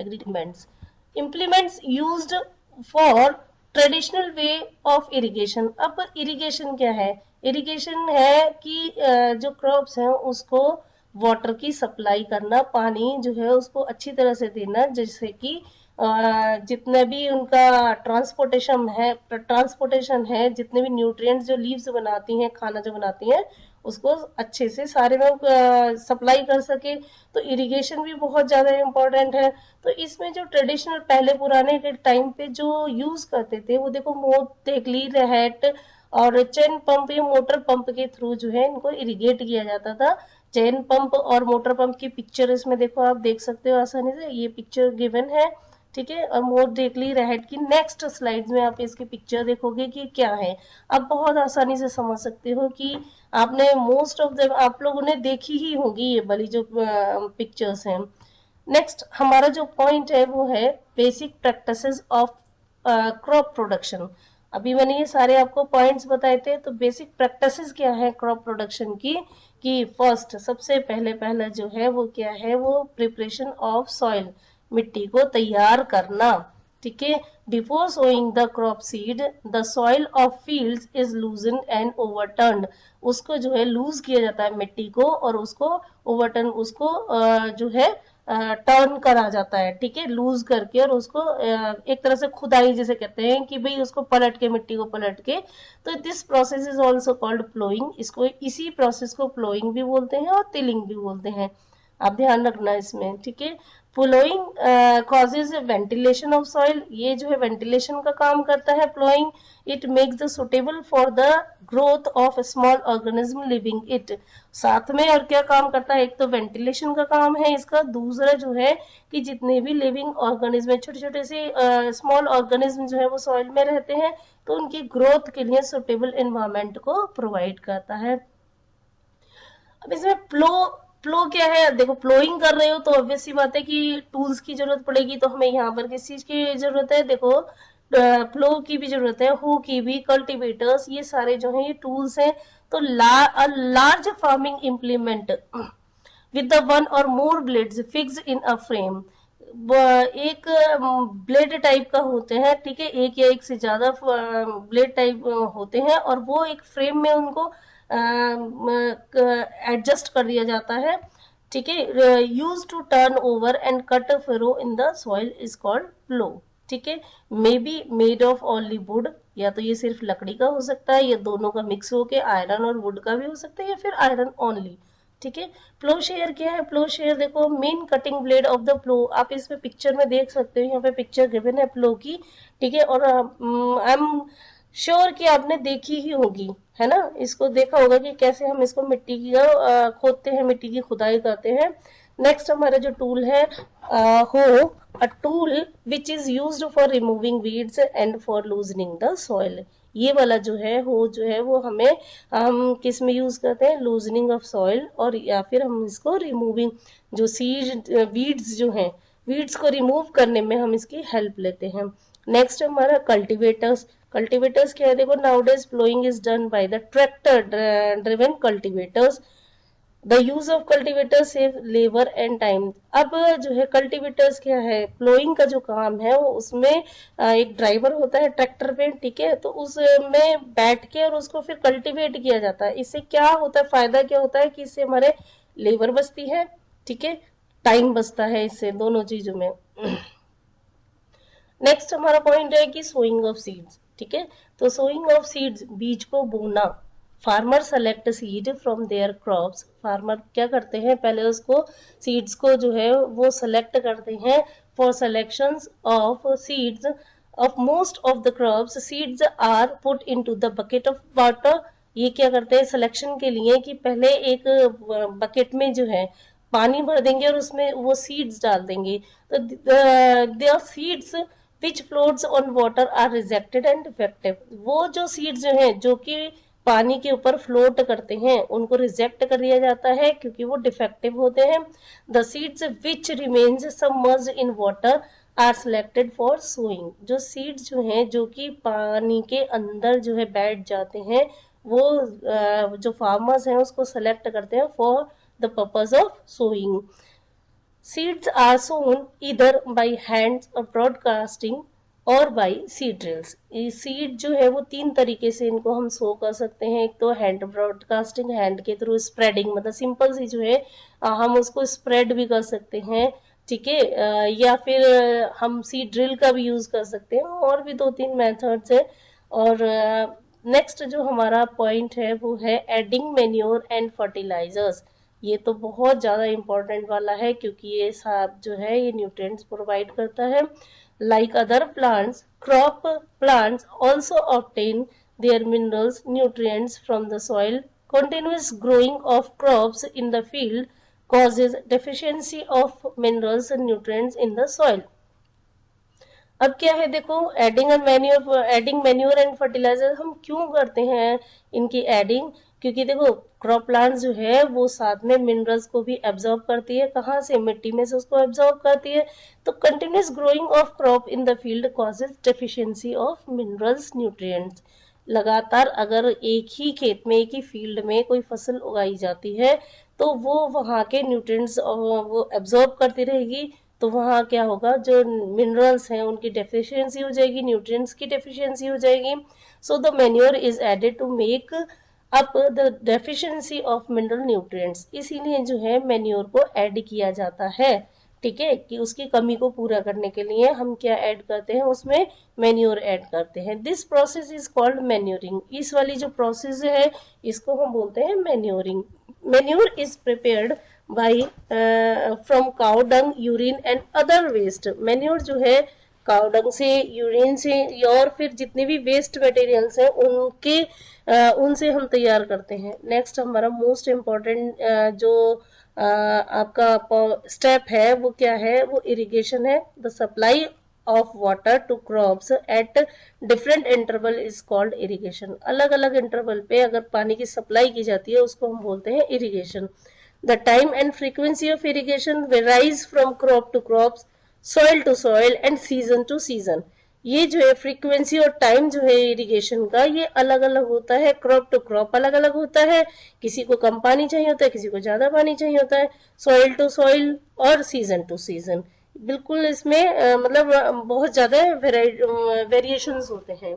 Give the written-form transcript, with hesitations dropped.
Agreements implements used for traditional way of irrigation. अब irrigation क्या है? इरिगेशन है कि जो क्रॉप्स हैं उसको वाटर की सप्लाई करना, पानी जो है उसको अच्छी तरह से देना, जिससे कि जितने भी उनका ट्रांसपोर्टेशन है, जितने भी न्यूट्रिएंट्स जो लीव्स बनाती हैं, खाना जो बनाती हैं, उसको अच्छे से सारे में सप्लाई कर सके। तो इरिगेशन भी बहुत ज्यादा इम्पोर्टेंट है। तो इसमें जो ट्रेडिशनल पहले पुराने के टाइम पे जो यूज करते थे, वो देखो मोटेकली रहट और चेन पंप या मोटर पंप के थ्रू जो है इनको इरिगेट किया जाता था। चेन पंप और मोटर पंप की पिक्चर इसमें देखो, आप देख सकते हो आसानी से, ये पिक्चर गिवन है, ठीक है। और मोटेकली रहट की नेक्स्ट स्लाइड्स में आप इसकी पिक्चर देखोगे कि क्या है। आप बहुत आसानी से समझ सकते हो कि आपने मोस्ट ऑफ द आप लोगों ने देखी ही होगी ये वाली जो पिक्चर्स हैं। नेक्स्ट हमारा जो पॉइंट है वो है basic practices of crop production. अभी मैंने ये सारे आपको पॉइंट्स बताए थे। तो बेसिक प्रैक्टिसेस क्या है क्रॉप प्रोडक्शन की, कि फर्स्ट सबसे पहला जो है वो क्या है, वो प्रिपरेशन ऑफ सॉइल, मिट्टी को तैयार करना, ठीक है। Before sowing the crop seed the soil of fields is loosen and overturned. उसको जो है लूज किया जाता है मिट्टी को, और उसको ओवरटर्न, उसको जो है टर्न करा जाता है, ठीक है, लूज करके, और उसको एक तरह से खुदाई जिसे कहते हैं कि भाई उसको पलट के, मिट्टी को पलट के। तो this process is also called ploughing. इसको, इसी प्रोसेस को प्लोइंग भी बोलते हैं और टिलिंग भी बोलते हैं। आप ध्यान रखना इसमें, ठीक है। Ploughing causes ventilation of soil. ये जो है वेंटिलेशन का काम करता है ploughing. It makes the suitable for the growth of small organism living it. साथ में और क्या काम करता है, एक तो वेंटिलेशन का काम है इसका, दूसरा जो है कि जितने भी लिविंग ऑर्गेनिज्म, छोटे छोटे से स्मॉल ऑर्गेनिज्म जो है वो सॉइल में रहते हैं, तो उनकी ग्रोथ के लिए सुटेबल एनवायरमेंट को प्रोवाइड करता है। अब इसमें प्लो क्या है? देखो, प्लोइंग कर रहे हो तो ऑब्वियस सी बात है कि टूल्स की जरूरत पड़ेगी। तो हमें यहाँ पर किस चीज की जरूरत है? देखो, प्लो की भी जरूरत है, हू की भी, कल्टीवेटर्स, ये सारे जो है ये टूल्स हैं। तो large farming implement with the one और more blades fixed in a frame. एक ब्लेड टाइप का होते हैं, ठीक है, एक या एक से ज्यादा ब्लेड टाइप होते हैं, और वो एक फ्रेम में उनको एडजस्ट कर दिया जाता है, ठीक है। Use to turn over and cut furrow in the soil is called plough, ठीक है। May be made of only wood, या तो ये सिर्फ लकड़ी का हो सकता है, या दोनों का मिक्स होके आयरन और वुड का भी हो सकता है, या फिर आयरन ओनली, ठीक है। प्लो शेयर क्या है? प्लो शेयर देखो, main cutting blade of the plough. आप इसमें पिक्चर में देख सकते हो, यहाँ पे पिक्चर गिवन है प्लो की, ठीक है। और आई एम श्योर कि आपने देखी ही होगी, है ना, इसको देखा होगा कि कैसे हम इसको मिट्टी की खोदते हैं, मिट्टी की खुदाई करते हैं। नेक्स्ट हमारा जो टूल है हो, a tool which is used for removing weeds and for loosening the soil. ये वाला जो है वो हमें हम किस में यूज करते हैं? लूजनिंग ऑफ सॉइल, और या फिर हम इसको रिमूविंग, जो सीड वीड्स जो हैं, वीड्स को रिमूव करने में हम इसकी हेल्प लेते हैं। नेक्स्ट हमारा कल्टीवेटर्स। कल्टीवेटर्स क्या है? देखो, nowadays ploughing is done by the tractor driven cultivators. The use of cultivator save labour and time. अब जो है कल्टीवेटर्स क्या है? प्लोइंग का जो काम है वो, उसमें एक ड्राइवर होता है ट्रैक्टर पे, ठीक है, तो उसमें बैठ के और उसको फिर कल्टीवेट किया जाता है। इससे क्या होता है, फायदा क्या होता है कि इससे हमारे लेबर बचती है, ठीक है, टाइम बचता है, इससे दोनों चीजों में। नेक्स्ट हमारा पॉइंट है कि सोइंग ऑफ सीड्स, ठीक है। तो सोइंग ऑफ सीड्स, बीज को बोना। Farmer select seed from there crops. Farmer क्या करते हैं? पहले उसको सीड्स को जो है वो सेलेक्ट करते हैं। For selections of seeds of most of the crops seeds are put into the bucket of water. ये क्या करते हैं सिलेक्शन के लिए कि पहले एक बकेट में जो है पानी भर देंगे और उसमें वो सीड्स डाल देंगे। तो there seeds which floats on water are rejected and defective। वो जो सीड्स जो हैं जो कि पानी के ऊपर फ्लोट करते हैं उनको रिजेक्ट कर दिया जाता है क्योंकि वो डिफेक्टिव होते हैं। The seeds which remains submerged in water are selected for sowing। जो सीड्स जो हैं जो कि पानी के अंदर जो है बैठ जाते हैं वो जो फार्मर्स हैं उसको सेलेक्ट करते हैं for the purpose of sowing. Seeds are sown either by hands or broadcasting और बाई सीड ड्रिल्स। सीड जो है वो 3 तरीके से इनको हम सो कर सकते हैं। एक तो हैंड ब्रॉडकास्टिंग, हैंड के थ्रू स्प्रेडिंग, मतलब सिंपल सी जो है हम उसको स्प्रेड भी कर सकते हैं, ठीक है, या फिर हम सीड ड्रिल का भी यूज कर सकते हैं। और भी 2-3 मेथड्स है। और नेक्स्ट जो हमारा पॉइंट है वो है एडिंग मैन्योर एंड फर्टिलाइजर्स। ये तो बहुत ज्यादा इंपॉर्टेंट वाला है क्योंकि ये सब जो है ये न्यूट्रिएंट्स प्रोवाइड करता है। Like other plants, crop plants also obtain their minerals, nutrients from the soil. Continuous growing of crops in the field causes deficiency of minerals and nutrients in the soil. अब क्या है देखो, adding manure and fertiliser हम क्यों करते हैं इनकी adding, क्योंकि देखो क्रॉप प्लांट जो है वो साथ में मिनरल्स को भी एब्जॉर्ब करती है। कहाँ से? मिट्टी में से उसको एब्जॉर्ब करती है। तो continuous growing of crop in the field causes deficiency of minerals nutrients. लगातार अगर एक ही खेत में, एक ही फील्ड में कोई फसल उगाई जाती है तो वो वहां के न्यूट्रिएंट्स वो एब्जॉर्ब करती रहेगी, तो वहाँ क्या होगा, जो मिनरल्स हैं उनकी डेफिशिएंसी हो जाएगी, न्यूट्रिएंट्स की डेफिशिएंसी हो जाएगी। So the manure is added to make up the deficiency of mineral nutrients. इसीलिए जो है मैन्योर को ऐड किया जाता है, ठीक है, कि उसकी कमी को पूरा करने के लिए हम क्या ऐड करते हैं, उसमें मैन्योर ऐड करते हैं। This process is called manuring. इस वाली जो प्रोसेस है इसको हम बोलते हैं manuring. Manure is prepared by from cow dung, urine and other waste। Manure जो है काउ डंग से, यूरिन से और फिर जितने भी वेस्ट मटेरियल्स हैं उनसे हम तैयार करते हैं। नेक्स्ट हमारा मोस्ट इम्पोर्टेंट जो आपका स्टेप है वो क्या है, वो इरिगेशन है। The supply of water to crops at different interval is called irrigation। अलग अलग इंटरवल पे अगर पानी की सप्लाई की जाती है उसको हम बोलते हैं irrigation. The time and frequency of irrigation varies from crop to crops, soil to soil and season to season। ये जो है फ्रीक्वेंसी और टाइम जो है इरिगेशन का ये अलग अलग होता है, क्रॉप टू क्रॉप अलग अलग होता है। किसी को कम पानी चाहिए होता है, किसी को ज्यादा पानी चाहिए होता है, सॉइल टू सॉइल और सीजन टू सीजन। बिल्कुल इसमें मतलब बहुत ज्यादा वेरिएशंस होते हैं।